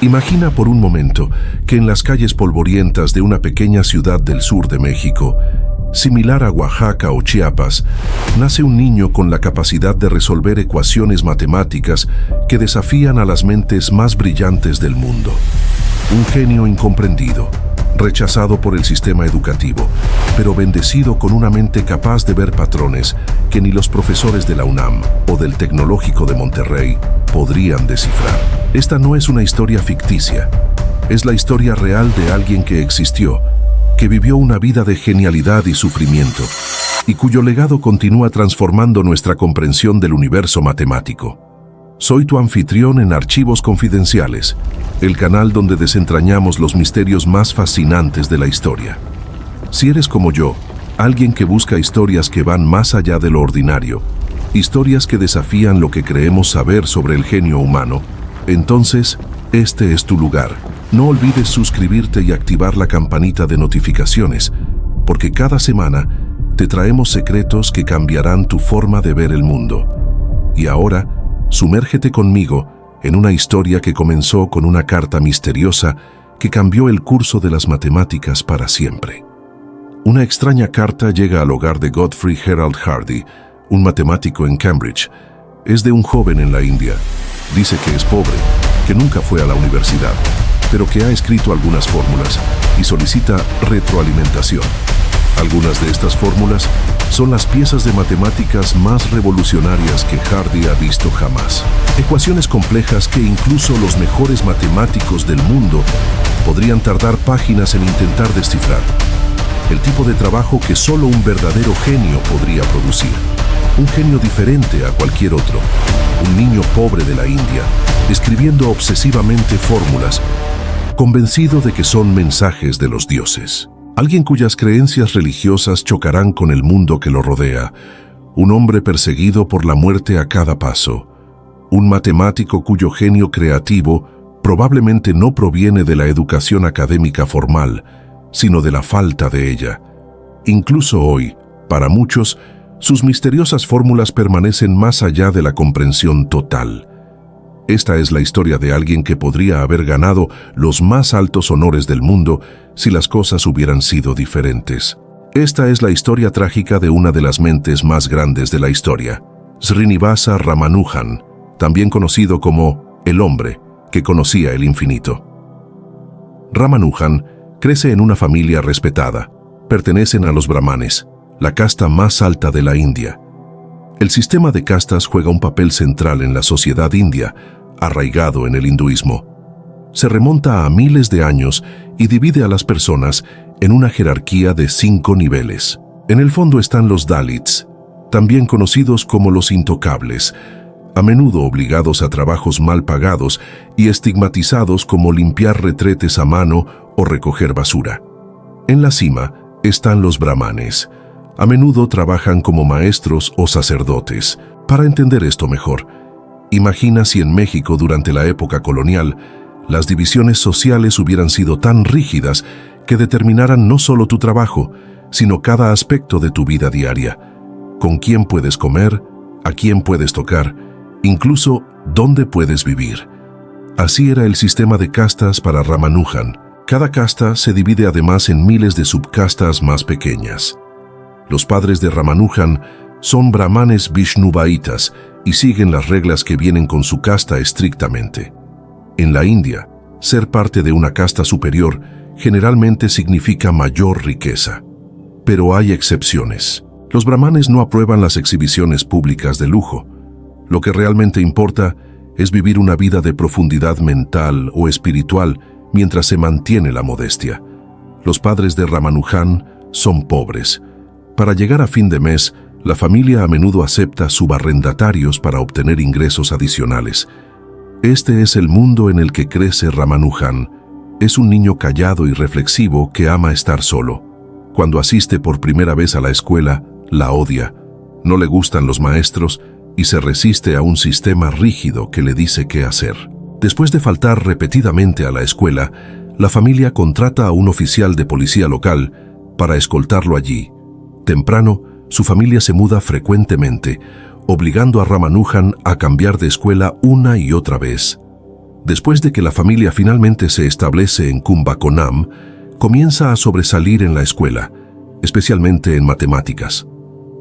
Imagina por un momento que en las calles polvorientas de una pequeña ciudad del sur de México, similar a Oaxaca o Chiapas, nace un niño con la capacidad de resolver ecuaciones matemáticas que desafían a las mentes más brillantes del mundo. Un genio incomprendido, rechazado por el sistema educativo, pero bendecido con una mente capaz de ver patrones que ni los profesores de la UNAM o del Tecnológico de Monterrey podrían descifrar. Esta no es una historia ficticia, es la historia real de alguien que existió, que vivió una vida de genialidad y sufrimiento, y cuyo legado continúa transformando nuestra comprensión del universo matemático. Soy tu anfitrión en Archivos Confidenciales, el canal donde desentrañamos los misterios más fascinantes de la historia. Si eres como yo, alguien que busca historias que van más allá de lo ordinario, historias que desafían lo que creemos saber sobre el genio humano, entonces este es tu lugar. No olvides suscribirte y activar la campanita de notificaciones, porque cada semana te traemos secretos que cambiarán tu forma de ver el mundo. Y ahora, sumérgete conmigo en una historia que comenzó con una carta misteriosa que cambió el curso de las matemáticas para siempre. Una extraña carta llega al hogar de Godfrey Gerald Hardy, un matemático en Cambridge. Es de un joven en la India. Dice que es pobre, que nunca fue a la universidad, pero que ha escrito algunas fórmulas y solicita retroalimentación. Algunas de estas fórmulas son las piezas de matemáticas más revolucionarias que Hardy ha visto jamás. Ecuaciones complejas que incluso los mejores matemáticos del mundo podrían tardar páginas en intentar descifrar. El tipo de trabajo que solo un verdadero genio podría producir. Un genio diferente a cualquier otro. Un niño pobre de la India, escribiendo obsesivamente fórmulas, convencido de que son mensajes de los dioses. Alguien cuyas creencias religiosas chocarán con el mundo que lo rodea. Un hombre perseguido por la muerte a cada paso. Un matemático cuyo genio creativo probablemente no proviene de la educación académica formal, sino de la falta de ella. Incluso hoy, para muchos, sus misteriosas fórmulas permanecen más allá de la comprensión total. Esta es la historia de alguien que podría haber ganado los más altos honores del mundo si las cosas hubieran sido diferentes. Esta es la historia trágica de una de las mentes más grandes de la historia, Srinivasa Ramanujan, también conocido como el hombre que conocía el infinito. Ramanujan crece en una familia respetada. Pertenecen a los brahmanes, la casta más alta de la India. El sistema de castas juega un papel central en la sociedad india, arraigado en el hinduismo. Se remonta a miles de años y divide a las personas en una jerarquía de 5 niveles. En el fondo están los Dalits, también conocidos como los intocables, a menudo obligados a trabajos mal pagados y estigmatizados como limpiar retretes a mano o recoger basura. En la cima están los brahmanes. A menudo trabajan como maestros o sacerdotes. Para entender esto mejor, imagina si en México durante la época colonial las divisiones sociales hubieran sido tan rígidas que determinaran no solo tu trabajo, sino cada aspecto de tu vida diaria. Con quién puedes comer, a quién puedes tocar, incluso dónde puedes vivir. Así era el sistema de castas para Ramanujan. Cada casta se divide además en miles de subcastas más pequeñas. Los padres de Ramanujan son brahmanes vishnuvaitas y siguen las reglas que vienen con su casta estrictamente. En la India, ser parte de una casta superior generalmente significa mayor riqueza. Pero hay excepciones. Los brahmanes no aprueban las exhibiciones públicas de lujo. Lo que realmente importa es vivir una vida de profundidad mental o espiritual mientras se mantiene la modestia. Los padres de Ramanujan son pobres. Para llegar a fin de mes, la familia a menudo acepta subarrendatarios para obtener ingresos adicionales. Este es el mundo en el que crece Ramanujan. Es un niño callado y reflexivo que ama estar solo. Cuando asiste por primera vez a la escuela, la odia. No le gustan los maestros y se resiste a un sistema rígido que le dice qué hacer. Después de faltar repetidamente a la escuela, la familia contrata a un oficial de policía local para escoltarlo allí. Temprano, su familia se muda frecuentemente, obligando a Ramanujan a cambiar de escuela una y otra vez. Después de que la familia finalmente se establece en Kumbakonam, comienza a sobresalir en la escuela, especialmente en matemáticas.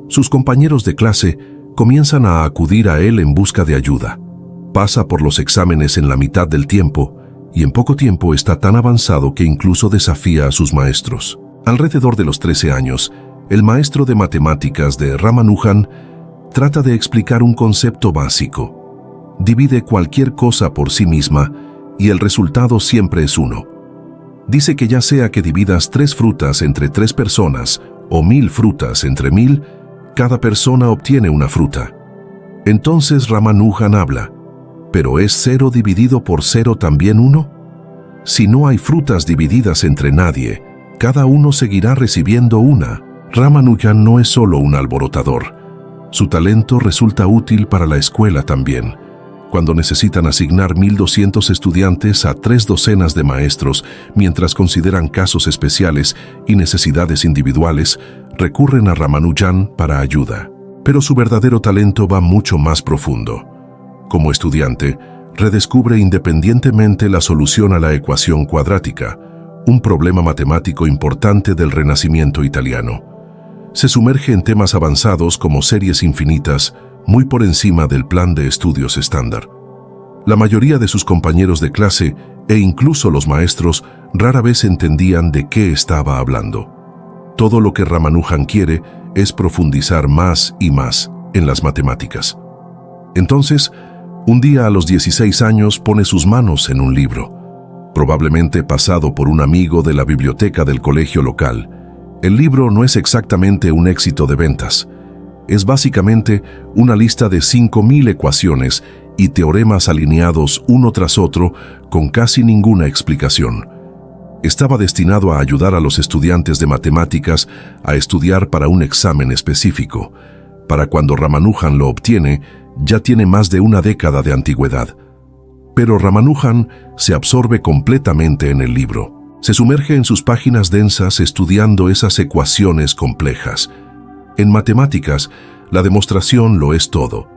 Sus compañeros de clase comienzan a acudir a él en busca de ayuda. Pasa por los exámenes en la mitad del tiempo y en poco tiempo está tan avanzado que incluso desafía a sus maestros. Alrededor de los 13 años, el maestro de matemáticas de Ramanujan trata de explicar un concepto básico. Divide cualquier cosa por sí misma y el resultado siempre es 1. Dice que ya sea que dividas 3 frutas entre 3 personas o 1000 frutas entre 1000, cada persona obtiene una fruta. Entonces Ramanujan habla, ¿pero es 0 dividido por 0 también 1? Si no hay frutas divididas entre nadie, cada uno seguirá recibiendo una. Ramanujan no es solo un alborotador. Su talento resulta útil para la escuela también. Cuando necesitan asignar 1200 estudiantes a 3 docenas de maestros, mientras consideran casos especiales y necesidades individuales, recurren a Ramanujan para ayuda. Pero su verdadero talento va mucho más profundo. Como estudiante, redescubre independientemente la solución a la ecuación cuadrática, un problema matemático importante del Renacimiento italiano. Se sumerge en temas avanzados como series infinitas, muy por encima del plan de estudios estándar. La mayoría de sus compañeros de clase e incluso los maestros rara vez entendían de qué estaba hablando. Todo lo que Ramanujan quiere es profundizar más y más en las matemáticas. Entonces, un día a los 16 años pone sus manos en un libro, probablemente pasado por un amigo de la biblioteca del colegio local. El libro no es exactamente un éxito de ventas. Es básicamente una lista de 5000 ecuaciones y teoremas alineados uno tras otro con casi ninguna explicación. Estaba destinado a ayudar a los estudiantes de matemáticas a estudiar para un examen específico. Para cuando Ramanujan lo obtiene, ya tiene más de una década de antigüedad. Pero Ramanujan se absorbe completamente en el libro. Se sumerge en sus páginas densas estudiando esas ecuaciones complejas. En matemáticas, la demostración lo es todo.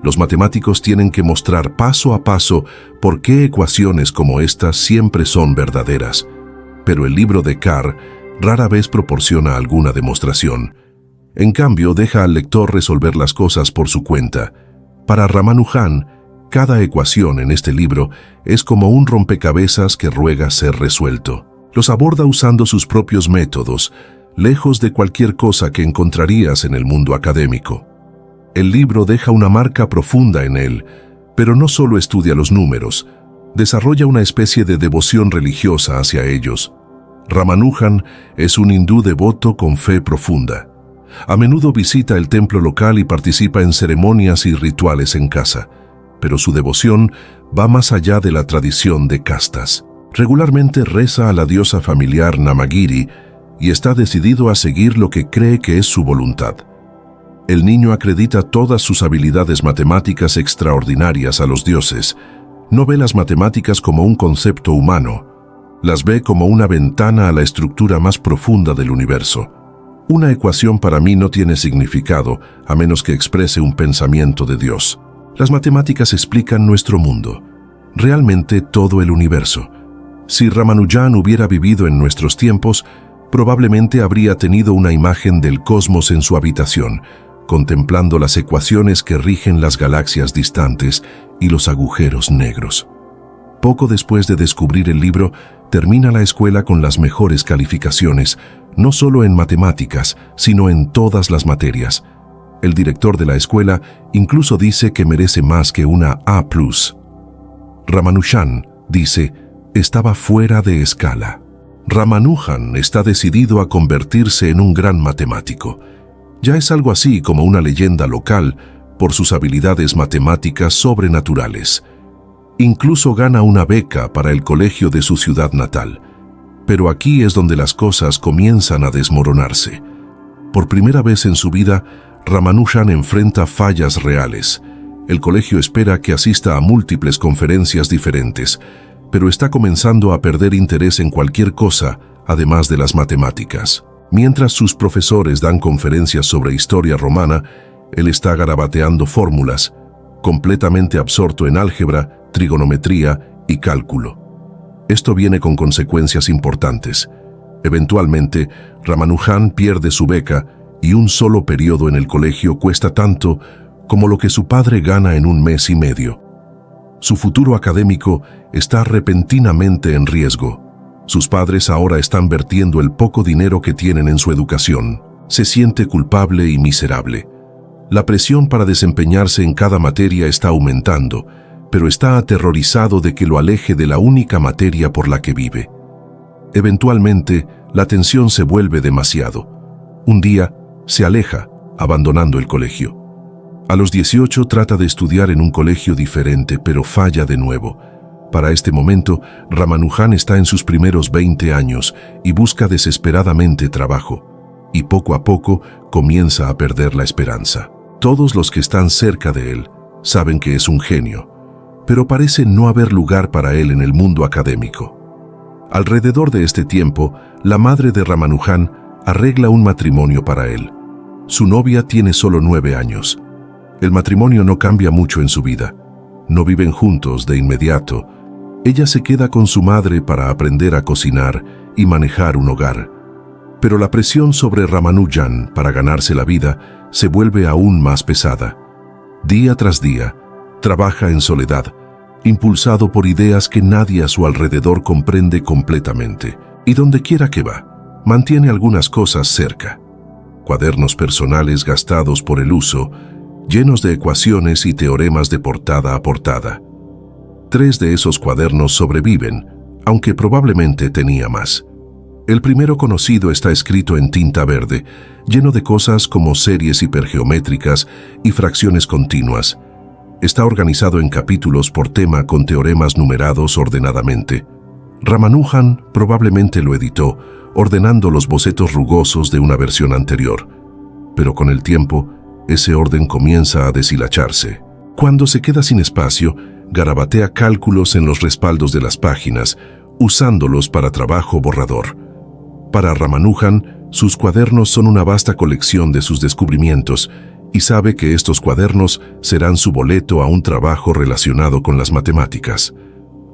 Los matemáticos tienen que mostrar paso a paso por qué ecuaciones como estas siempre son verdaderas. Pero el libro de Carr rara vez proporciona alguna demostración. En cambio, deja al lector resolver las cosas por su cuenta. Para Ramanujan, cada ecuación en este libro es como un rompecabezas que ruega ser resuelto. Los aborda usando sus propios métodos, lejos de cualquier cosa que encontrarías en el mundo académico. El libro deja una marca profunda en él, pero no solo estudia los números, desarrolla una especie de devoción religiosa hacia ellos. Ramanujan es un hindú devoto con fe profunda. A menudo visita el templo local y participa en ceremonias y rituales en casa, pero su devoción va más allá de la tradición de castas. Regularmente reza a la diosa familiar Namagiri y está decidido a seguir lo que cree que es su voluntad. El niño acredita todas sus habilidades matemáticas extraordinarias a los dioses. No ve las matemáticas como un concepto humano, las ve como una ventana a la estructura más profunda del universo. Una ecuación para mí no tiene significado a menos que exprese un pensamiento de Dios. Las matemáticas explican nuestro mundo, realmente todo el universo. Si Ramanujan hubiera vivido en nuestros tiempos, probablemente habría tenido una imagen del cosmos en su habitación, contemplando las ecuaciones que rigen las galaxias distantes y los agujeros negros. Poco después de descubrir el libro, termina la escuela con las mejores calificaciones, no solo en matemáticas, sino en todas las materias. El director de la escuela incluso dice que merece más que una A+. Ramanujan, dice, estaba fuera de escala. Ramanujan está decidido a convertirse en un gran matemático. Ya es algo así como una leyenda local por sus habilidades matemáticas sobrenaturales. Incluso gana una beca para el colegio de su ciudad natal. Pero aquí es donde las cosas comienzan a desmoronarse. Por primera vez en su vida, Ramanujan enfrenta fallas reales. El colegio espera que asista a múltiples conferencias diferentes, pero está comenzando a perder interés en cualquier cosa, además de las matemáticas. Mientras sus profesores dan conferencias sobre historia romana, él está garabateando fórmulas, completamente absorto en álgebra, trigonometría y cálculo. Esto viene con consecuencias importantes. Eventualmente, Ramanujan pierde su beca y un solo periodo en el colegio cuesta tanto como lo que su padre gana en un mes y medio. Su futuro académico está repentinamente en riesgo. Sus padres ahora están vertiendo el poco dinero que tienen en su educación. Se siente culpable y miserable. La presión para desempeñarse en cada materia está aumentando, pero está aterrorizado de que lo aleje de la única materia por la que vive. Eventualmente, la tensión se vuelve demasiado. Un día, se aleja, abandonando el colegio. A los 18 trata de estudiar en un colegio diferente, pero falla de nuevo. Para este momento, Ramanujan está en sus primeros 20 años y busca desesperadamente trabajo. Y poco a poco comienza a perder la esperanza. Todos los que están cerca de él saben que es un genio, pero parece no haber lugar para él en el mundo académico. Alrededor de este tiempo, la madre de Ramanujan arregla un matrimonio para él. Su novia tiene solo 9 años. El matrimonio no cambia mucho en su vida. No viven juntos de inmediato. Ella se queda con su madre para aprender a cocinar y manejar un hogar. Pero la presión sobre Ramanujan para ganarse la vida se vuelve aún más pesada. Día tras día, trabaja en soledad, impulsado por ideas que nadie a su alrededor comprende completamente. Y donde quiera que va, mantiene algunas cosas cerca. Cuadernos personales gastados por el uso, llenos de ecuaciones y teoremas de portada a portada. 3 de esos cuadernos sobreviven, aunque probablemente tenía más. El primero conocido está escrito en tinta verde, lleno de cosas como series hipergeométricas y fracciones continuas. Está organizado en capítulos por tema con teoremas numerados ordenadamente. Ramanujan probablemente lo editó, ordenando los bocetos rugosos de una versión anterior. Pero con el tiempo, ese orden comienza a deshilacharse. Cuando se queda sin espacio, garabatea cálculos en los respaldos de las páginas, usándolos para trabajo borrador. Para Ramanujan, sus cuadernos son una vasta colección de sus descubrimientos, y sabe que estos cuadernos serán su boleto a un trabajo relacionado con las matemáticas.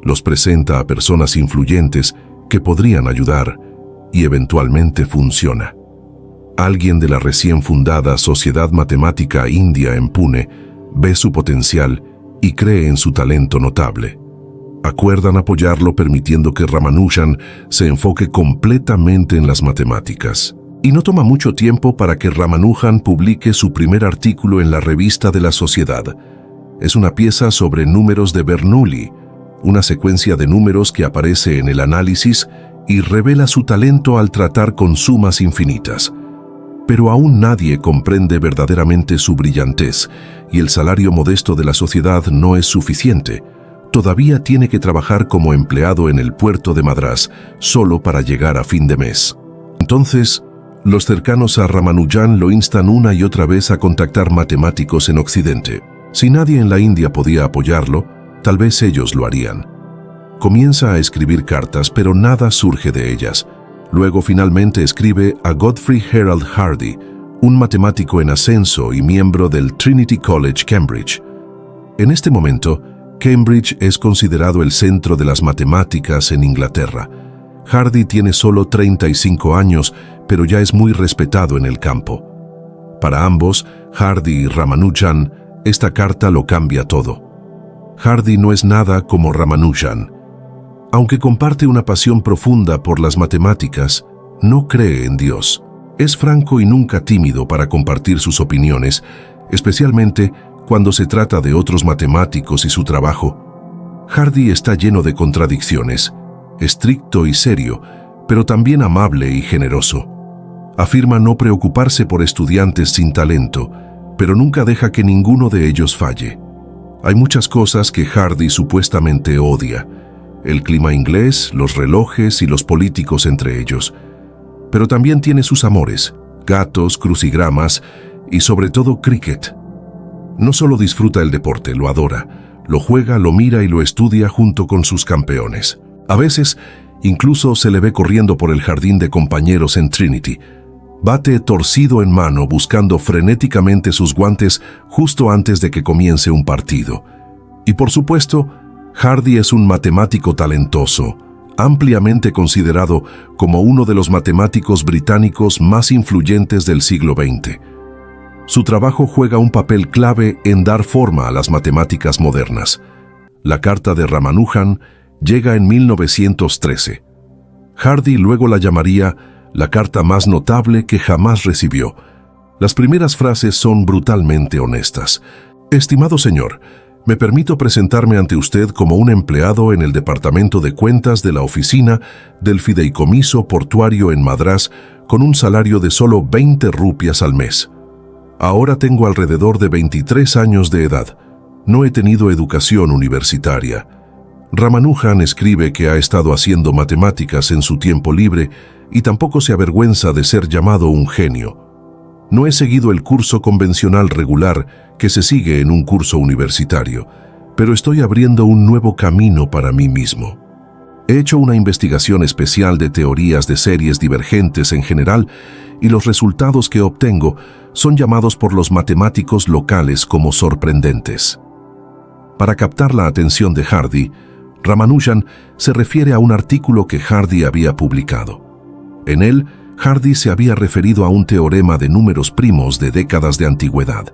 Los presenta a personas influyentes que podrían ayudar, y eventualmente funciona. Alguien de la recién fundada Sociedad Matemática India en Pune ve su potencial y cree en su talento notable. Acuerdan apoyarlo permitiendo que Ramanujan se enfoque completamente en las matemáticas. Y no toma mucho tiempo para que Ramanujan publique su primer artículo en la revista de la Sociedad. Es una pieza sobre números de Bernoulli, una secuencia de números que aparece en el análisis y revela su talento al tratar con sumas infinitas. Pero aún nadie comprende verdaderamente su brillantez, y el salario modesto de la sociedad no es suficiente. Todavía tiene que trabajar como empleado en el puerto de Madrás, solo para llegar a fin de mes. Entonces, los cercanos a Ramanujan lo instan una y otra vez a contactar matemáticos en Occidente. Si nadie en la India podía apoyarlo, tal vez ellos lo harían. Comienza a escribir cartas, pero nada surge de ellas. Luego finalmente escribe a Godfrey Herald Hardy, un matemático en ascenso y miembro del Trinity College, Cambridge. En este momento, Cambridge es considerado el centro de las matemáticas en Inglaterra. Hardy tiene solo 35 años, pero ya es muy respetado en el campo. Para ambos, Hardy y Ramanujan, esta carta lo cambia todo. Hardy no es nada como Ramanujan. Aunque comparte una pasión profunda por las matemáticas, no cree en Dios. Es franco y nunca tímido para compartir sus opiniones, especialmente cuando se trata de otros matemáticos y su trabajo. Hardy está lleno de contradicciones, estricto y serio, pero también amable y generoso. Afirma no preocuparse por estudiantes sin talento, pero nunca deja que ninguno de ellos falle. Hay muchas cosas que Hardy supuestamente odia: el clima inglés, los relojes y los políticos entre ellos. Pero también tiene sus amores: gatos, crucigramas y sobre todo cricket. No solo disfruta el deporte, lo adora, lo juega, lo mira y lo estudia junto con sus campeones. A veces, incluso se le ve corriendo por el jardín de compañeros en Trinity, bate torcido en mano buscando frenéticamente sus guantes justo antes de que comience un partido. Y por supuesto, Hardy es un matemático talentoso, ampliamente considerado como uno de los matemáticos británicos más influyentes del siglo XX. Su trabajo juega un papel clave en dar forma a las matemáticas modernas. La carta de Ramanujan llega en 1913. Hardy luego la llamaría la carta más notable que jamás recibió. Las primeras frases son brutalmente honestas. Estimado señor, me permito presentarme ante usted como un empleado en el Departamento de Cuentas de la Oficina del Fideicomiso Portuario en Madrás con un salario de solo 20 rupias al mes. Ahora tengo alrededor de 23 años de edad. No he tenido educación universitaria. Ramanujan escribe que ha estado haciendo matemáticas en su tiempo libre y tampoco se avergüenza de ser llamado un genio. No he seguido el curso convencional regular que se sigue en un curso universitario, pero estoy abriendo un nuevo camino para mí mismo. He hecho una investigación especial de teorías de series divergentes en general y los resultados que obtengo son llamados por los matemáticos locales como sorprendentes. Para captar la atención de Hardy, Ramanujan se refiere a un artículo que Hardy había publicado. En él, Hardy se había referido a un teorema de números primos de décadas de antigüedad.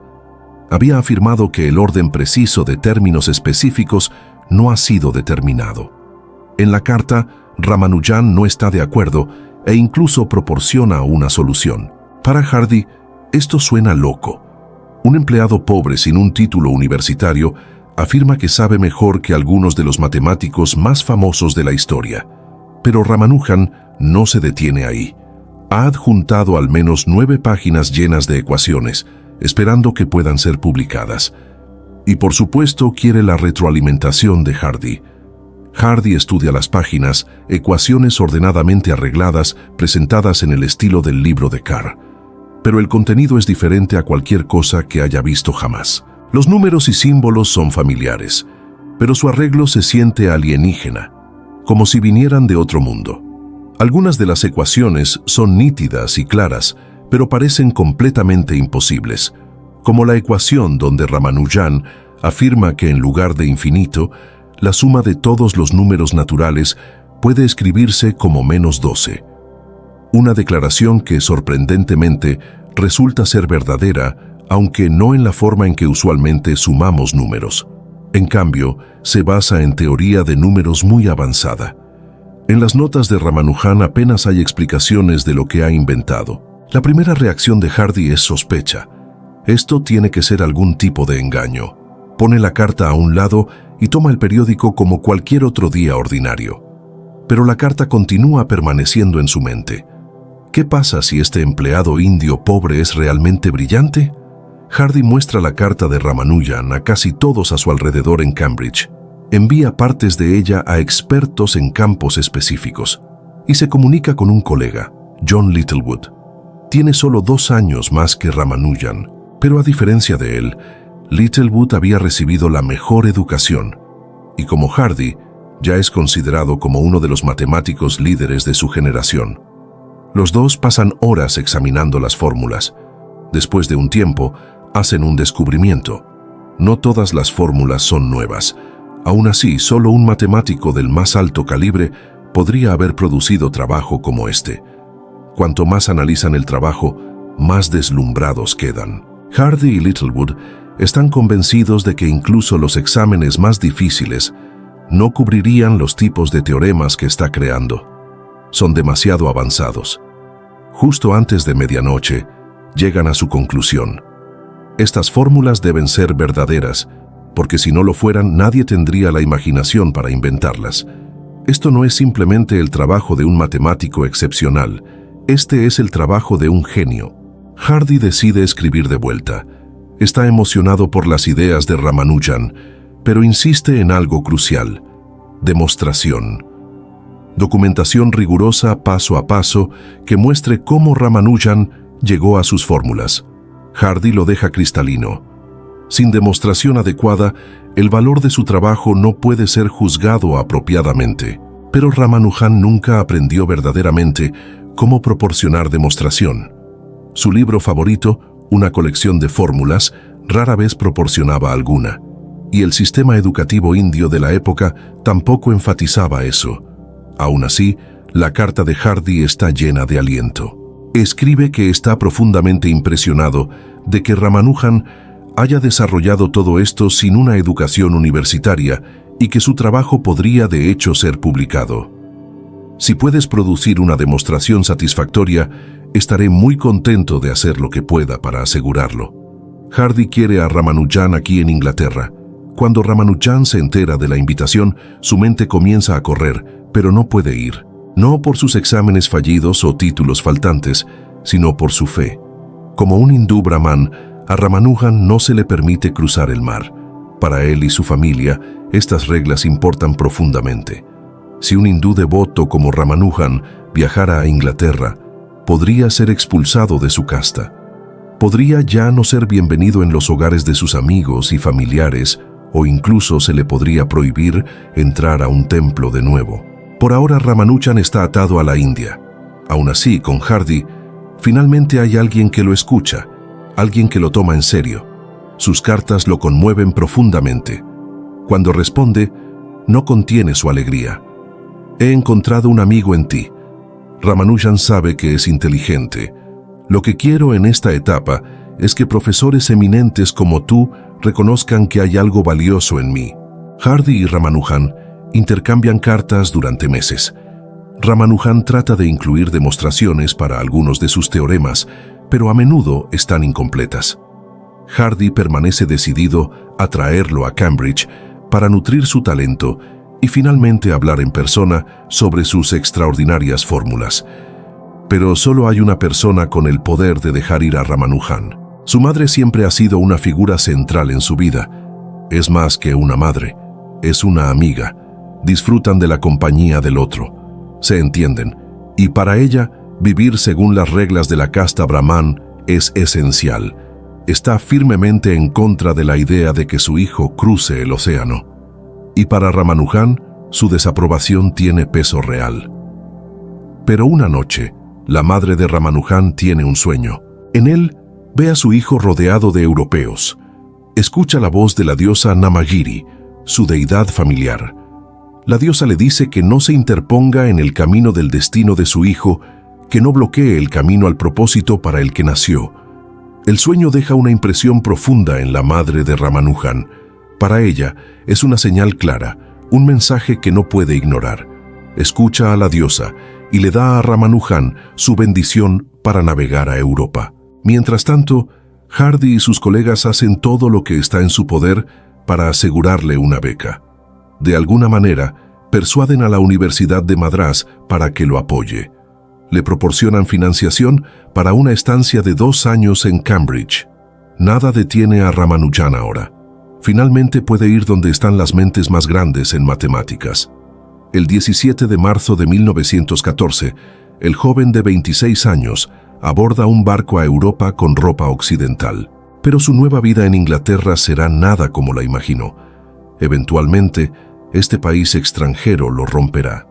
Había afirmado que el orden preciso de términos específicos no ha sido determinado. En la carta, Ramanujan no está de acuerdo e incluso proporciona una solución. Para Hardy, esto suena loco. Un empleado pobre sin un título universitario afirma que sabe mejor que algunos de los matemáticos más famosos de la historia. Pero Ramanujan no se detiene ahí. Ha adjuntado al menos 9 páginas llenas de ecuaciones, esperando que puedan ser publicadas. Y por supuesto quiere la retroalimentación de Hardy. Hardy estudia las páginas, ecuaciones ordenadamente arregladas, presentadas en el estilo del libro de Carr. Pero el contenido es diferente a cualquier cosa que haya visto jamás. Los números y símbolos son familiares, pero su arreglo se siente alienígena, como si vinieran de otro mundo. Algunas de las ecuaciones son nítidas y claras, pero parecen completamente imposibles, como la ecuación donde Ramanujan afirma que en lugar de infinito, la suma de todos los números naturales puede escribirse como -12. Una declaración que, sorprendentemente, resulta ser verdadera, aunque no en la forma en que usualmente sumamos números. En cambio, se basa en teoría de números muy avanzada. En las notas de Ramanujan apenas hay explicaciones de lo que ha inventado. La primera reacción de Hardy es sospecha. Esto tiene que ser algún tipo de engaño. Pone la carta a un lado y toma el periódico como cualquier otro día ordinario. Pero la carta continúa permaneciendo en su mente. ¿Qué pasa si este empleado indio pobre es realmente brillante? Hardy muestra la carta de Ramanujan a casi todos a su alrededor en Cambridge. Envía partes de ella a expertos en campos específicos y se comunica con un colega, John Littlewood. Tiene solo 2 años más que Ramanujan, pero a diferencia de él, Littlewood había recibido la mejor educación y como Hardy, ya es considerado como uno de los matemáticos líderes de su generación. Los dos pasan horas examinando las fórmulas. Después de un tiempo, hacen un descubrimiento. No todas las fórmulas son nuevas. Aún así, solo un matemático del más alto calibre podría haber producido trabajo como este. Cuanto más analizan el trabajo, más deslumbrados quedan. Hardy y Littlewood están convencidos de que incluso los exámenes más difíciles no cubrirían los tipos de teoremas que está creando. Son demasiado avanzados. Justo antes de medianoche, llegan a su conclusión. Estas fórmulas deben ser verdaderas, porque si no lo fueran, nadie tendría la imaginación para inventarlas. Esto no es simplemente el trabajo de un matemático excepcional, este es el trabajo de un genio. Hardy decide escribir de vuelta. Está emocionado por las ideas de Ramanujan, pero insiste en algo crucial: demostración. Documentación rigurosa paso a paso que muestre cómo Ramanujan llegó a sus fórmulas. Hardy lo deja cristalino. Sin demostración adecuada, el valor de su trabajo no puede ser juzgado apropiadamente. Pero Ramanujan nunca aprendió verdaderamente cómo proporcionar demostración. Su libro favorito, una colección de fórmulas, rara vez proporcionaba alguna. y el sistema educativo indio de la época tampoco enfatizaba eso. Aún así, la carta de Hardy está llena de aliento. Escribe que está profundamente impresionado de que Ramanujan haya desarrollado todo esto sin una educación universitaria y que su trabajo podría de hecho ser publicado. Si puedes producir una demostración satisfactoria, estaré muy contento de hacer lo que pueda para asegurarlo. Hardy quiere a Ramanujan aquí en Inglaterra. Cuando Ramanujan se entera de la invitación, su mente comienza a correr, pero no puede ir. No por sus exámenes fallidos o títulos faltantes, sino por su fe. Como un hindú brahman, a Ramanujan no se le permite cruzar el mar. Para él y su familia, estas reglas importan profundamente. Si un hindú devoto como Ramanujan viajara a Inglaterra, podría ser expulsado de su casta. Podría ya no ser bienvenido en los hogares de sus amigos y familiares, o incluso se le podría prohibir entrar a un templo de nuevo. Por ahora Ramanujan está atado a la India. Aún así, con Hardy, finalmente hay alguien que lo escucha, alguien que lo toma en serio. Sus cartas lo conmueven profundamente. Cuando responde, no contiene su alegría. He encontrado un amigo en ti. Ramanujan sabe que es inteligente. Lo que quiero en esta etapa es que profesores eminentes como tú reconozcan que hay algo valioso en mí. Hardy y Ramanujan intercambian cartas durante meses. Ramanujan trata de incluir demostraciones para algunos de sus teoremas, pero a menudo están incompletas. Hardy permanece decidido a traerlo a Cambridge para nutrir su talento y finalmente hablar en persona sobre sus extraordinarias fórmulas. Pero solo hay una persona con el poder de dejar ir a Ramanujan. Su madre siempre ha sido una figura central en su vida. Es más que una madre, es una amiga. Disfrutan de la compañía del otro, se entienden, y para ella, vivir según las reglas de la casta brahman es esencial. Está firmemente en contra de la idea de que su hijo cruce el océano. Y para Ramanujan, su desaprobación tiene peso real. Pero una noche, la madre de Ramanujan tiene un sueño. En él, ve a su hijo rodeado de europeos. Escucha la voz de la diosa Namagiri, su deidad familiar. La diosa le dice que no se interponga en el camino del destino de su hijo, que no bloquee el camino al propósito para el que nació. El sueño deja una impresión profunda en la madre de Ramanujan. Para ella, es una señal clara, un mensaje que no puede ignorar. Escucha a la diosa y le da a Ramanujan su bendición para navegar a Europa. Mientras tanto, Hardy y sus colegas hacen todo lo que está en su poder para asegurarle una beca. De alguna manera, persuaden a la Universidad de Madrás para que lo apoye. Le proporcionan financiación para una estancia de 2 años en Cambridge. Nada detiene a Ramanujan ahora. Finalmente puede ir donde están las mentes más grandes en matemáticas. El 17 de marzo de 1914, el joven de 26 años aborda un barco a Europa con ropa occidental. Pero su nueva vida en Inglaterra será nada como la imaginó. Eventualmente, este país extranjero lo romperá.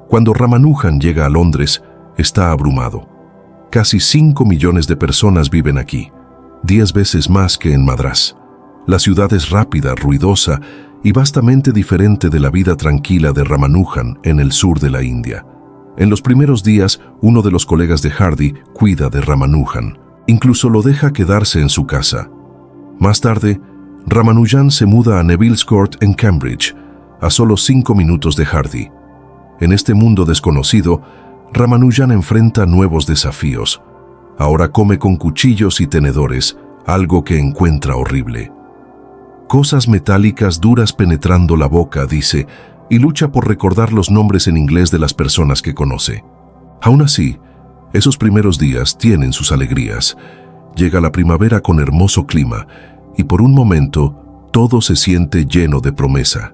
Cuando Ramanujan llega a Londres, está abrumado. Casi 5 millones de personas viven aquí, 10 veces más que en Madrás. La ciudad es rápida, ruidosa y vastamente diferente de la vida tranquila de Ramanujan en el sur de la India. En los primeros días, uno de los colegas de Hardy cuida de Ramanujan. Incluso lo deja quedarse en su casa. Más tarde, Ramanujan se muda a Neville's Court en Cambridge, a solo 5 minutos de Hardy. En este mundo desconocido, Ramanujan enfrenta nuevos desafíos. Ahora come con cuchillos y tenedores, algo que encuentra horrible. Cosas metálicas duras penetrando la boca, dice, y lucha por recordar los nombres en inglés de las personas que conoce. Aún así, esos primeros días tienen sus alegrías. Llega la primavera con hermoso clima, y por un momento todo se siente lleno de promesa.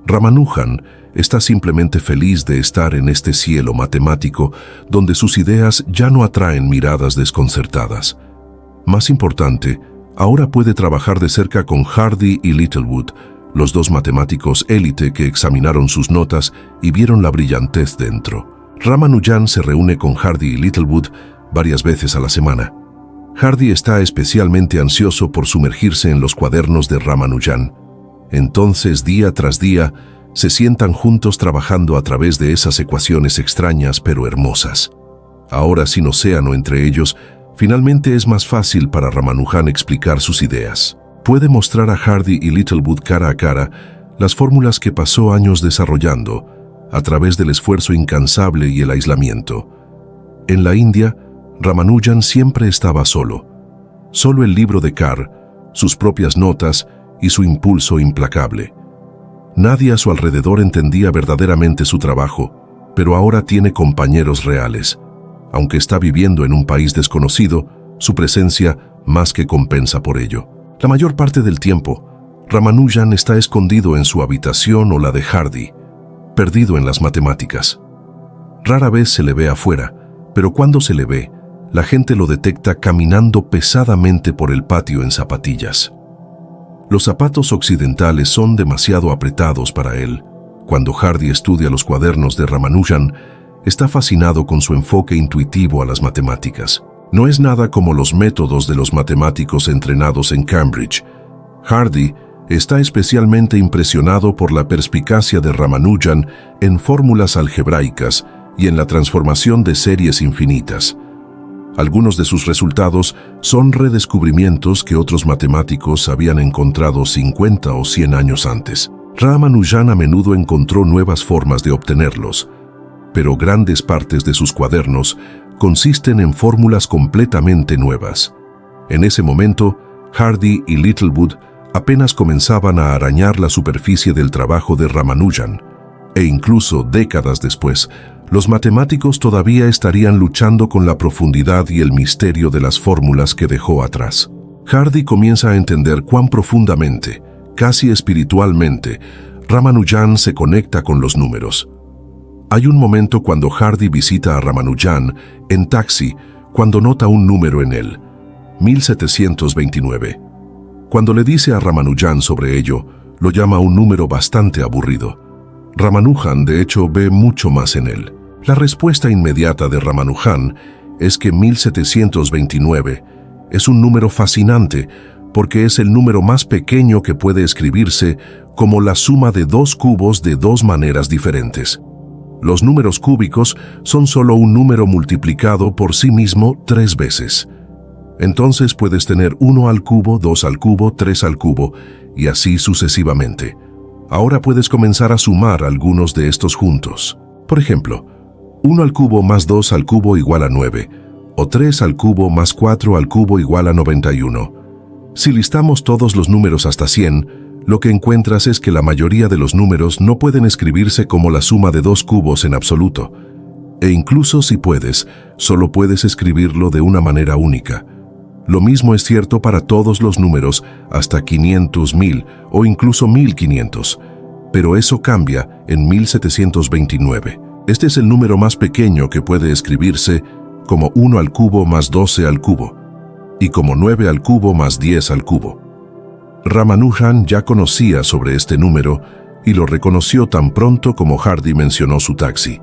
Ramanujan está simplemente feliz de estar en este cielo matemático donde sus ideas ya no atraen miradas desconcertadas. Más importante, ahora puede trabajar de cerca con Hardy y Littlewood, los dos matemáticos élite que examinaron sus notas y vieron la brillantez dentro. Ramanujan se reúne con Hardy y Littlewood varias veces a la semana. Hardy está especialmente ansioso por sumergirse en los cuadernos de Ramanujan. Entonces, día tras día, se sientan juntos trabajando a través de esas ecuaciones extrañas pero hermosas. Ahora, sin océano entre ellos, finalmente es más fácil para Ramanujan explicar sus ideas. Puede mostrar a Hardy y Littlewood cara a cara las fórmulas que pasó años desarrollando a través del esfuerzo incansable y el aislamiento. En la India, Ramanujan siempre estaba solo. Solo el libro de Carr, sus propias notas y su impulso implacable. Nadie a su alrededor entendía verdaderamente su trabajo, pero ahora tiene compañeros reales. Aunque está viviendo en un país desconocido, su presencia más que compensa por ello. La mayor parte del tiempo, Ramanujan está escondido en su habitación o la de Hardy, perdido en las matemáticas. Rara vez se le ve afuera, pero cuando se le ve, la gente lo detecta caminando pesadamente por el patio en zapatillas. Los zapatos occidentales son demasiado apretados para él. Cuando Hardy estudia los cuadernos de Ramanujan, está fascinado con su enfoque intuitivo a las matemáticas. No es nada como los métodos de los matemáticos entrenados en Cambridge. Hardy está especialmente impresionado por la perspicacia de Ramanujan en fórmulas algebraicas y en la transformación de series infinitas. Algunos de sus resultados son redescubrimientos que otros matemáticos habían encontrado 50 o 100 años antes. Ramanujan a menudo encontró nuevas formas de obtenerlos, pero grandes partes de sus cuadernos consisten en fórmulas completamente nuevas. En ese momento, Hardy y Littlewood apenas comenzaban a arañar la superficie del trabajo de Ramanujan, e incluso décadas después, los matemáticos todavía estarían luchando con la profundidad y el misterio de las fórmulas que dejó atrás. Hardy comienza a entender cuán profundamente, casi espiritualmente, Ramanujan se conecta con los números. Hay un momento cuando Hardy visita a Ramanujan en taxi cuando nota un número en él, 1729. Cuando le dice a Ramanujan sobre ello, lo llama un número bastante aburrido. Ramanujan, de hecho, ve mucho más en él. La respuesta inmediata de Ramanujan es que 1729 es un número fascinante porque es el número más pequeño que puede escribirse como la suma de dos cubos de dos maneras diferentes. Los números cúbicos son solo un número multiplicado por sí mismo 3 veces. Entonces puedes tener 1 al cubo, 2 al cubo, 3 al cubo, y así sucesivamente. Ahora puedes comenzar a sumar algunos de estos juntos. Por ejemplo, 1 al cubo más 2 al cubo igual a 9, o 3 al cubo más 4 al cubo igual a 91. Si listamos todos los números hasta 100, lo que encuentras es que la mayoría de los números no pueden escribirse como la suma de 2 cubos en absoluto. E incluso si puedes, solo puedes escribirlo de una manera única. Lo mismo es cierto para todos los números hasta 500, 1000 o incluso 1500. Pero eso cambia en 1729. Este es el número más pequeño que puede escribirse como 1 al cubo más 12 al cubo, y como 9 al cubo más 10 al cubo. Ramanujan ya conocía sobre este número y lo reconoció tan pronto como Hardy mencionó su taxi.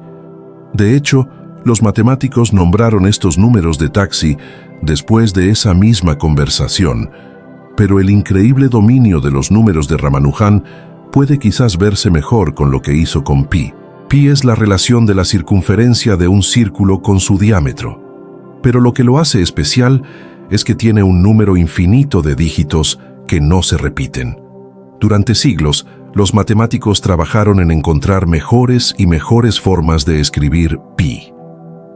De hecho, los matemáticos nombraron estos números de taxi después de esa misma conversación, pero el increíble dominio de los números de Ramanujan puede quizás verse mejor con lo que hizo con pi. Pi es la relación de la circunferencia de un círculo con su diámetro. Pero lo que lo hace especial es que tiene un número infinito de dígitos que no se repiten. Durante siglos, los matemáticos trabajaron en encontrar mejores y mejores formas de escribir pi.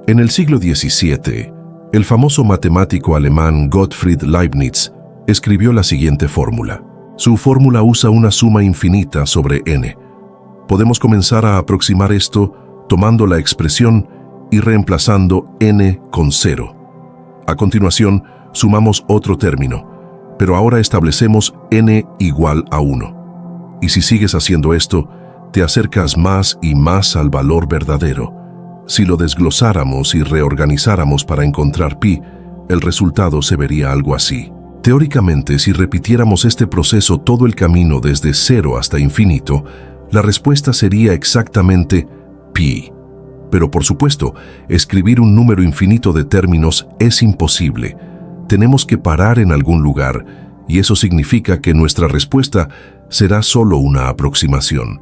En el siglo XVII, el famoso matemático alemán Gottfried Leibniz escribió la siguiente fórmula. Su fórmula usa una suma infinita sobre n. Podemos comenzar a aproximar esto tomando la expresión y reemplazando n con 0. A continuación, sumamos otro término, pero ahora establecemos n igual a 1. Y si sigues haciendo esto, te acercas más y más al valor verdadero. Si lo desglosáramos y reorganizáramos para encontrar pi, el resultado se vería algo así. Teóricamente, si repitiéramos este proceso todo el camino desde 0 hasta infinito, la respuesta sería exactamente pi. Pero por supuesto, escribir un número infinito de términos es imposible. tenemos que parar en algún lugar, y eso significa que nuestra respuesta será solo una aproximación.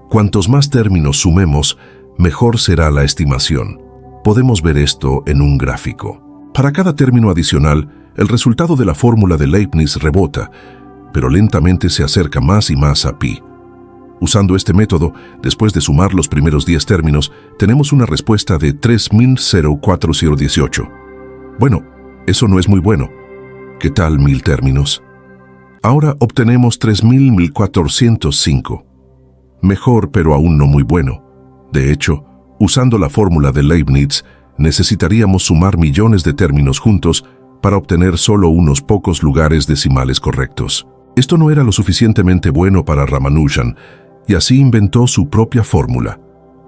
Cuantos más términos sumemos, mejor será la estimación. Podemos ver esto en un gráfico. Para cada término adicional, el resultado de la fórmula de Leibniz rebota, pero lentamente se acerca más y más a pi. Usando este método, después de sumar los primeros 10 términos, tenemos una respuesta de 304018. Bueno, eso no es muy bueno. ¿Qué tal 1000 términos? Ahora obtenemos 3405. Mejor, pero aún no muy bueno. De hecho, usando la fórmula de Leibniz, necesitaríamos sumar millones de términos juntos para obtener solo unos pocos lugares decimales correctos. Esto no era lo suficientemente bueno para Ramanujan, y así inventó su propia fórmula.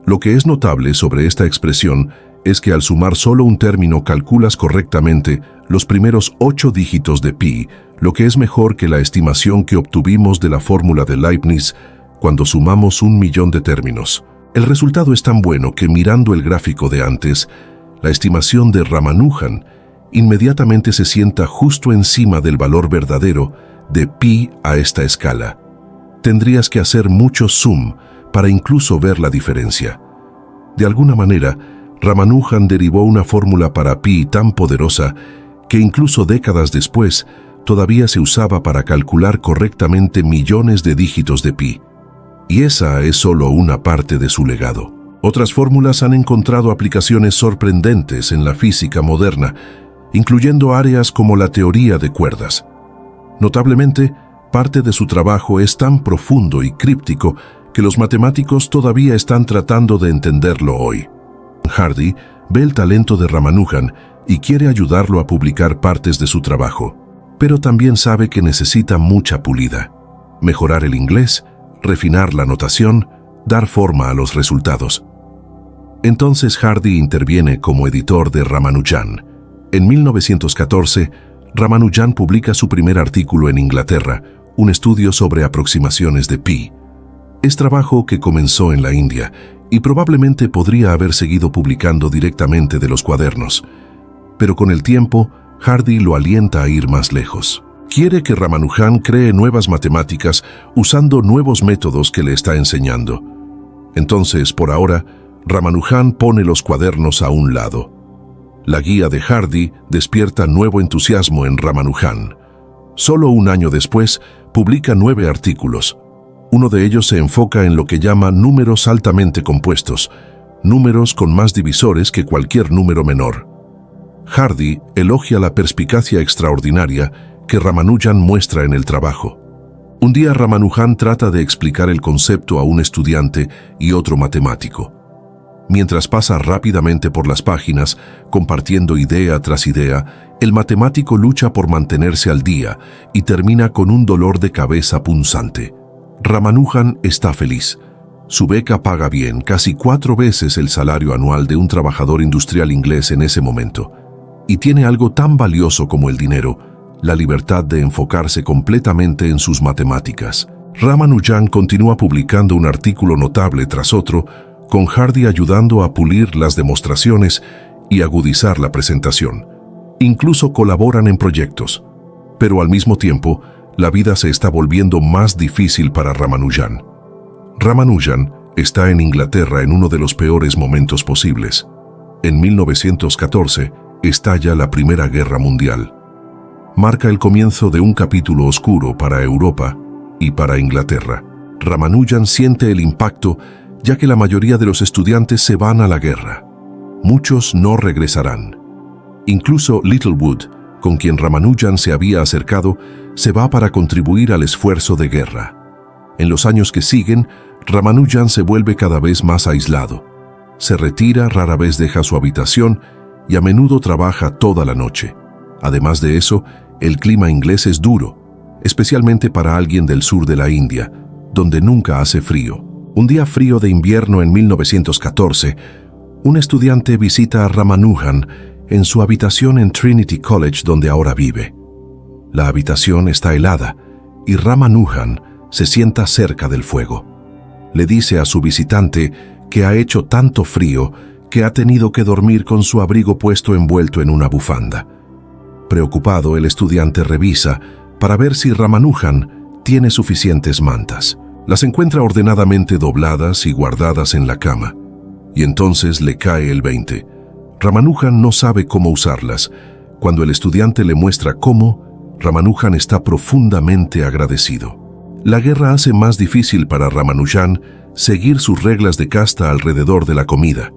Lo que es notable sobre esta expresión es que al sumar solo un término calculas correctamente los primeros 8 dígitos de pi, lo que es mejor que la estimación que obtuvimos de la fórmula de Leibniz cuando sumamos 1.000.000 de términos. El resultado es tan bueno que mirando el gráfico de antes, la estimación de Ramanujan inmediatamente se sienta justo encima del valor verdadero de pi a esta escala. Tendrías que hacer mucho zoom para incluso ver la diferencia. De alguna manera, Ramanujan derivó una fórmula para pi tan poderosa que incluso décadas después todavía se usaba para calcular correctamente millones de dígitos de pi. Y esa es solo una parte de su legado. Otras fórmulas han encontrado aplicaciones sorprendentes en la física moderna, incluyendo áreas como la teoría de cuerdas. Notablemente, parte de su trabajo es tan profundo y críptico que los matemáticos todavía están tratando de entenderlo hoy. Hardy ve el talento de Ramanujan y quiere ayudarlo a publicar partes de su trabajo, pero también sabe que necesita mucha pulida. Mejorar el inglés, refinar la notación, dar forma a los resultados. Entonces Hardy interviene como editor de Ramanujan. En 1914, Ramanujan publica su primer artículo en Inglaterra, un estudio sobre aproximaciones de pi. Es trabajo que comenzó en la India y probablemente podría haber seguido publicando directamente de los cuadernos. Pero con el tiempo, Hardy lo alienta a ir más lejos. Quiere que Ramanujan cree nuevas matemáticas usando nuevos métodos que le está enseñando. Entonces, por ahora, Ramanujan pone los cuadernos a un lado. La guía de Hardy despierta nuevo entusiasmo en Ramanujan. Solo un año después, publica 9 artículos. Uno de ellos se enfoca en lo que llama números altamente compuestos, números con más divisores que cualquier número menor. Hardy elogia la perspicacia extraordinaria que Ramanujan muestra en el trabajo. Un día Ramanujan trata de explicar el concepto a un estudiante y otro matemático. Mientras pasa rápidamente por las páginas, compartiendo idea tras idea, el matemático lucha por mantenerse al día y termina con un dolor de cabeza punzante. Ramanujan está feliz. Su beca paga bien, casi 4 veces el salario anual de un trabajador industrial inglés en ese momento. Y tiene algo tan valioso como el dinero, la libertad de enfocarse completamente en sus matemáticas. Ramanujan continúa publicando un artículo notable tras otro, con Hardy ayudando a pulir las demostraciones y agudizar la presentación. Incluso colaboran en proyectos. Pero al mismo tiempo, la vida se está volviendo más difícil para Ramanujan. Ramanujan está en Inglaterra en uno de los peores momentos posibles. En 1914 estalla la Primera Guerra Mundial. Marca el comienzo de un capítulo oscuro para Europa y para Inglaterra. Ramanujan siente el impacto ya que la mayoría de los estudiantes se van a la guerra. Muchos no regresarán. Incluso Littlewood, con quien Ramanujan se había acercado, se va para contribuir al esfuerzo de guerra. En los años que siguen, Ramanujan se vuelve cada vez más aislado. Se retira, rara vez deja su habitación y a menudo trabaja toda la noche. Además de eso, el clima inglés es duro, especialmente para alguien del sur de la India, donde nunca hace frío. Un día frío de invierno en 1914, un estudiante visita a Ramanujan en su habitación en Trinity College donde ahora vive. La habitación está helada y Ramanujan se sienta cerca del fuego. Le dice a su visitante que ha hecho tanto frío que ha tenido que dormir con su abrigo puesto envuelto en una bufanda. Preocupado, el estudiante revisa para ver si Ramanujan tiene suficientes mantas. Las encuentra ordenadamente dobladas y guardadas en la cama. Y entonces le cae el 20. Ramanujan no sabe cómo usarlas. Cuando el estudiante le muestra cómo, Ramanujan está profundamente agradecido. La guerra hace más difícil para Ramanujan seguir sus reglas de casta alrededor de la comida.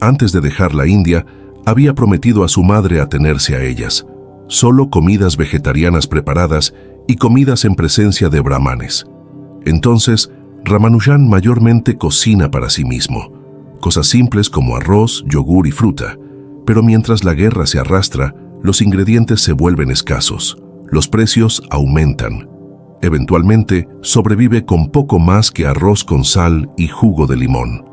Antes de dejar la India, había prometido a su madre atenerse a ellas. Solo comidas vegetarianas preparadas y comidas en presencia de brahmanes. Entonces, Ramanujan mayormente cocina para sí mismo. Cosas simples como arroz, yogur y fruta. Pero mientras la guerra se arrastra, los ingredientes se vuelven escasos. Los precios aumentan. Eventualmente, sobrevive con poco más que arroz con sal y jugo de limón.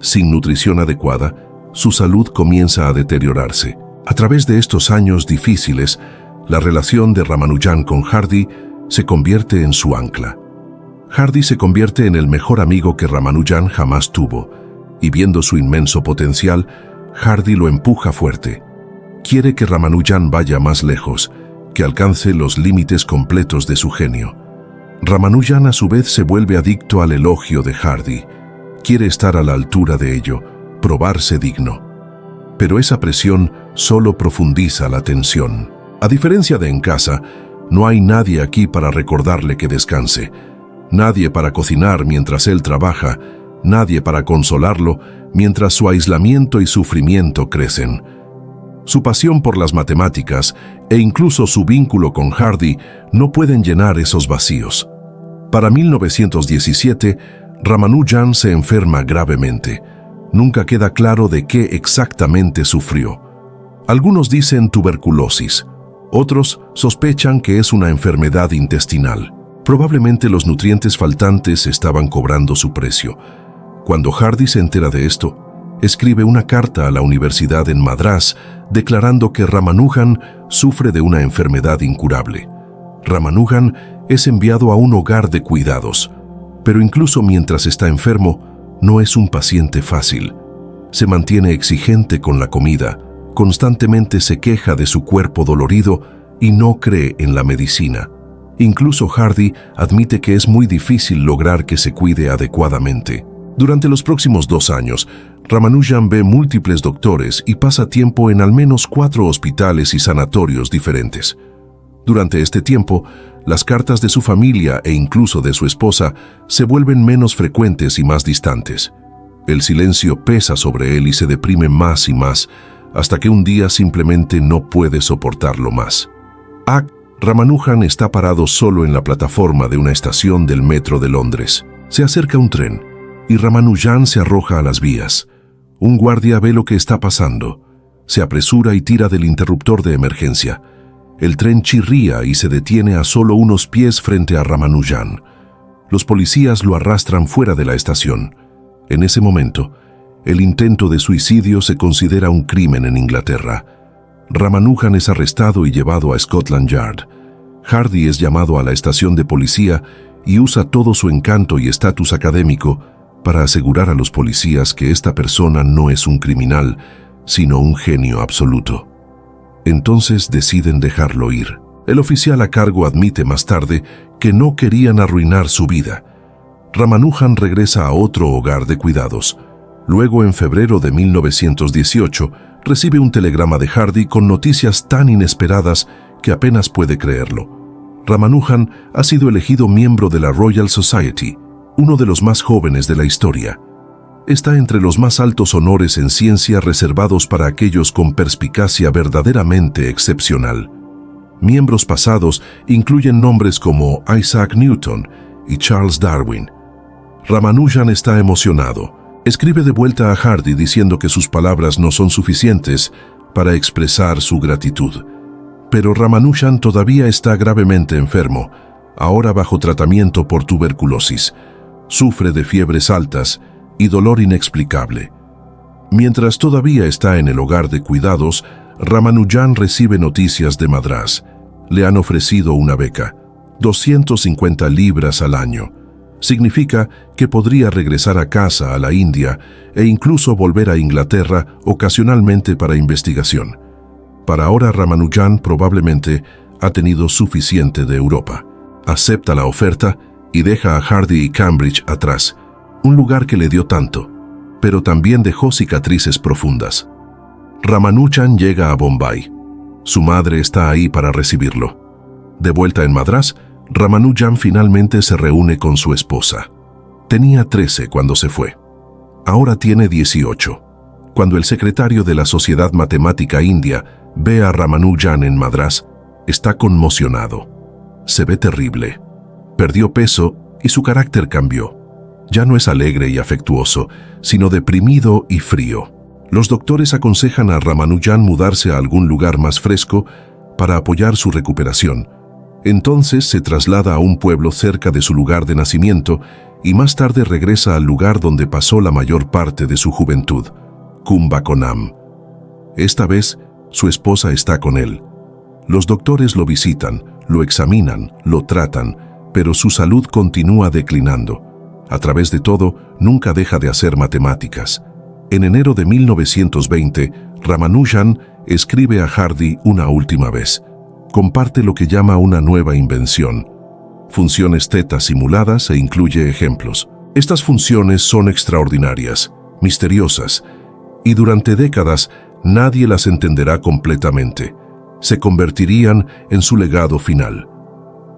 Sin nutrición adecuada, su salud comienza a deteriorarse. A través de estos años difíciles, la relación de Ramanujan con Hardy se convierte en su ancla. Hardy se convierte en el mejor amigo que Ramanujan jamás tuvo, y viendo su inmenso potencial, Hardy lo empuja fuerte. Quiere que Ramanujan vaya más lejos, que alcance los límites completos de su genio. Ramanujan a su vez se vuelve adicto al elogio de Hardy. Quiere estar a la altura de ello, probarse digno. Pero esa presión solo profundiza la tensión. A diferencia de en casa, no hay nadie aquí para recordarle que descanse. Nadie para cocinar mientras él trabaja, nadie para consolarlo mientras su aislamiento y sufrimiento crecen. Su pasión por las matemáticas e incluso su vínculo con Hardy no pueden llenar esos vacíos. Para 1917, Ramanujan se enferma gravemente. Nunca queda claro de qué exactamente sufrió. Algunos dicen tuberculosis, otros sospechan que es una enfermedad intestinal. Probablemente los nutrientes faltantes estaban cobrando su precio. Cuando Hardy se entera de esto, escribe una carta a la universidad en Madrás declarando que Ramanujan sufre de una enfermedad incurable. Ramanujan es enviado a un hogar de cuidados, pero incluso mientras está enfermo, no es un paciente fácil. Se mantiene exigente con la comida, constantemente se queja de su cuerpo dolorido y no cree en la medicina. Incluso Hardy admite que es muy difícil lograr que se cuide adecuadamente. Durante los próximos 2 años, Ramanujan ve múltiples doctores y pasa tiempo en al menos 4 hospitales y sanatorios diferentes. Durante este tiempo, las cartas de su familia e incluso de su esposa se vuelven menos frecuentes y más distantes. El silencio pesa sobre él y se deprime más y más, hasta que un día simplemente no puede soportarlo más. Ramanujan está parado solo en la plataforma de una estación del metro de Londres. Se acerca un tren y Ramanujan se arroja a las vías. Un guardia ve lo que está pasando. Se apresura y tira del interruptor de emergencia. El tren chirría y se detiene a solo unos pies frente a Ramanujan. Los policías lo arrastran fuera de la estación. En ese momento, el intento de suicidio se considera un crimen en Inglaterra. Ramanujan es arrestado y llevado a Scotland Yard. Hardy es llamado a la estación de policía y usa todo su encanto y estatus académico para asegurar a los policías que esta persona no es un criminal, sino un genio absoluto. Entonces deciden dejarlo ir. El oficial a cargo admite más tarde que no querían arruinar su vida. Ramanujan regresa a otro hogar de cuidados. Luego, en febrero de 1918, recibe un telegrama de Hardy con noticias tan inesperadas que apenas puede creerlo. Ramanujan ha sido elegido miembro de la Royal Society, uno de los más jóvenes de la historia. Está entre los más altos honores en ciencia reservados para aquellos con perspicacia verdaderamente excepcional. Miembros pasados incluyen nombres como Isaac Newton y Charles Darwin. Ramanujan está emocionado. Escribe de vuelta a Hardy diciendo que sus palabras no son suficientes para expresar su gratitud. Pero Ramanujan todavía está gravemente enfermo, ahora bajo tratamiento por tuberculosis. Sufre de fiebres altas y dolor inexplicable. Mientras todavía está en el hogar de cuidados, Ramanujan recibe noticias de Madrás. Le han ofrecido una beca, 250 libras al año. Significa que podría regresar a casa a la India e incluso volver a Inglaterra ocasionalmente para investigación. Para ahora Ramanujan probablemente ha tenido suficiente de Europa. Acepta la oferta y deja a Hardy y Cambridge atrás, un lugar que le dio tanto, pero también dejó cicatrices profundas. Ramanujan llega a Bombay. Su madre está ahí para recibirlo. De vuelta en Madrás, Ramanujan finalmente se reúne con su esposa. Tenía 13 cuando se fue. Ahora tiene 18. Cuando el secretario de la Sociedad Matemática India ve a Ramanujan en Madrás, está conmocionado. Se ve terrible. Perdió peso y su carácter cambió. Ya no es alegre y afectuoso, sino deprimido y frío. Los doctores aconsejan a Ramanujan mudarse a algún lugar más fresco para apoyar su recuperación. Entonces se traslada a un pueblo cerca de su lugar de nacimiento y más tarde regresa al lugar donde pasó la mayor parte de su juventud, Kumbakonam. Esta vez, su esposa está con él. Los doctores lo visitan, lo examinan, lo tratan, pero su salud continúa declinando. A través de todo, nunca deja de hacer matemáticas. En enero de 1920, Ramanujan escribe a Hardy una última vez. Comparte lo que llama una nueva invención. Funciones teta simuladas e incluye ejemplos. Estas funciones son extraordinarias, misteriosas, y durante décadas nadie las entenderá completamente. Se convertirían en su legado final.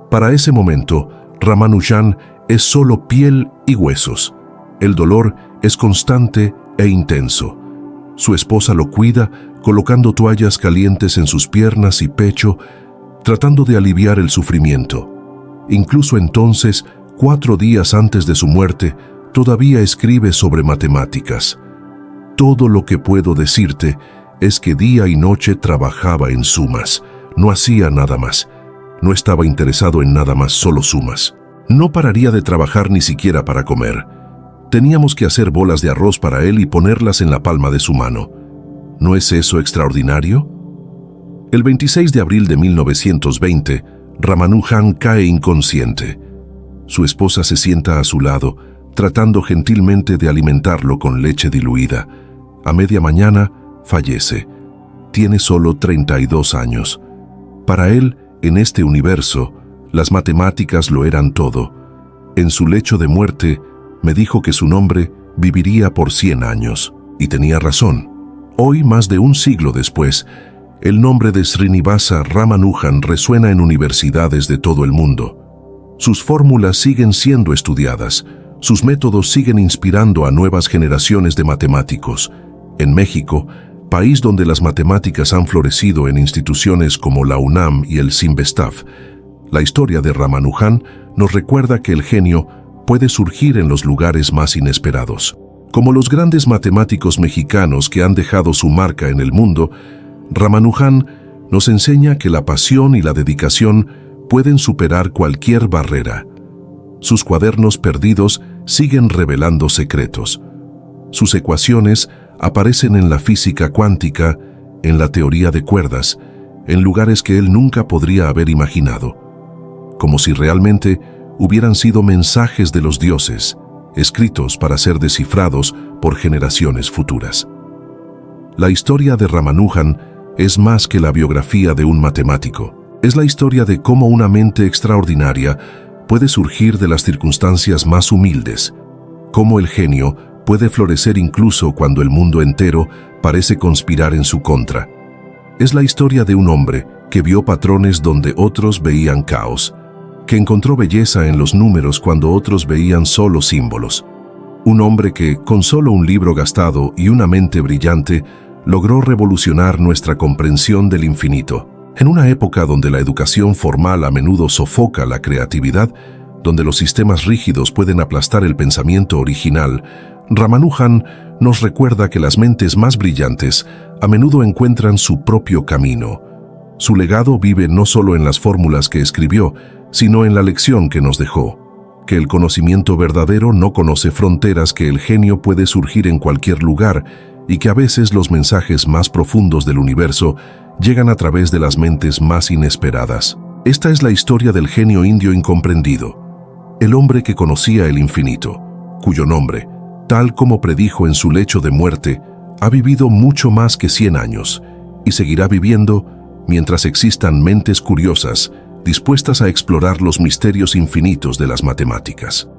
Para ese momento, Ramanujan es solo piel y huesos. El dolor es constante e intenso. Su esposa lo cuida, colocando toallas calientes en sus piernas y pecho, tratando de aliviar el sufrimiento. Incluso entonces, 4 días antes de su muerte, todavía escribe sobre matemáticas. Todo lo que puedo decirte es que día y noche trabajaba en sumas. No hacía nada más. No estaba interesado en nada más, solo sumas. No pararía de trabajar ni siquiera para comer. Teníamos que hacer bolas de arroz para él y ponerlas en la palma de su mano. ¿No es eso extraordinario? El 26 de abril de 1920, Ramanujan cae inconsciente. Su esposa se sienta a su lado, tratando gentilmente de alimentarlo con leche diluida. A media mañana, fallece. Tiene solo 32 años. Para él, en este universo, las matemáticas lo eran todo. En su lecho de muerte, me dijo que su nombre viviría por 100 años. Y tenía razón. Hoy, más de un siglo después, el nombre de Srinivasa Ramanujan resuena en universidades de todo el mundo. Sus fórmulas siguen siendo estudiadas. Sus métodos siguen inspirando a nuevas generaciones de matemáticos. En México, país donde las matemáticas han florecido en instituciones como la UNAM y el CIMBESTAF, la historia de Ramanujan nos recuerda que el genio puede surgir en los lugares más inesperados. Como los grandes matemáticos mexicanos que han dejado su marca en el mundo, Ramanujan nos enseña que la pasión y la dedicación pueden superar cualquier barrera. Sus cuadernos perdidos siguen revelando secretos. Sus ecuaciones aparecen en la física cuántica, en la teoría de cuerdas, en lugares que él nunca podría haber imaginado. Como si realmente hubieran sido mensajes de los dioses, escritos para ser descifrados por generaciones futuras. La historia de Ramanujan es más que la biografía de un matemático. Es la historia de cómo una mente extraordinaria puede surgir de las circunstancias más humildes, cómo el genio puede florecer incluso cuando el mundo entero parece conspirar en su contra. Es la historia de un hombre que vio patrones donde otros veían caos, que encontró belleza en los números cuando otros veían solo símbolos. Un hombre que, con solo un libro gastado y una mente brillante, logró revolucionar nuestra comprensión del infinito. En una época donde la educación formal a menudo sofoca la creatividad, donde los sistemas rígidos pueden aplastar el pensamiento original, Ramanujan nos recuerda que las mentes más brillantes a menudo encuentran su propio camino. Su legado vive no solo en las fórmulas que escribió, sino en la lección que nos dejó, que el conocimiento verdadero no conoce fronteras, que el genio puede surgir en cualquier lugar y que a veces los mensajes más profundos del universo llegan a través de las mentes más inesperadas. Esta es la historia del genio indio incomprendido, el hombre que conocía el infinito, cuyo nombre, tal como predijo en su lecho de muerte, ha vivido mucho más que 100 años y seguirá viviendo mientras existan mentes curiosas dispuestas a explorar los misterios infinitos de las matemáticas.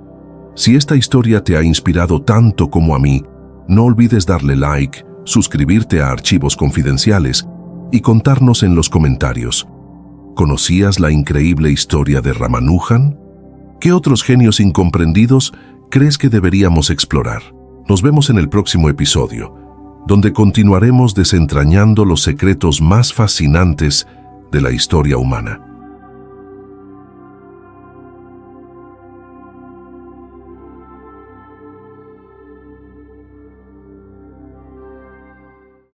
Si esta historia te ha inspirado tanto como a mí, no olvides darle like, suscribirte a Archivos Confidenciales y contarnos en los comentarios. ¿Conocías la increíble historia de Ramanujan? ¿Qué otros genios incomprendidos crees que deberíamos explorar? Nos vemos en el próximo episodio, donde continuaremos desentrañando los secretos más fascinantes de la historia humana.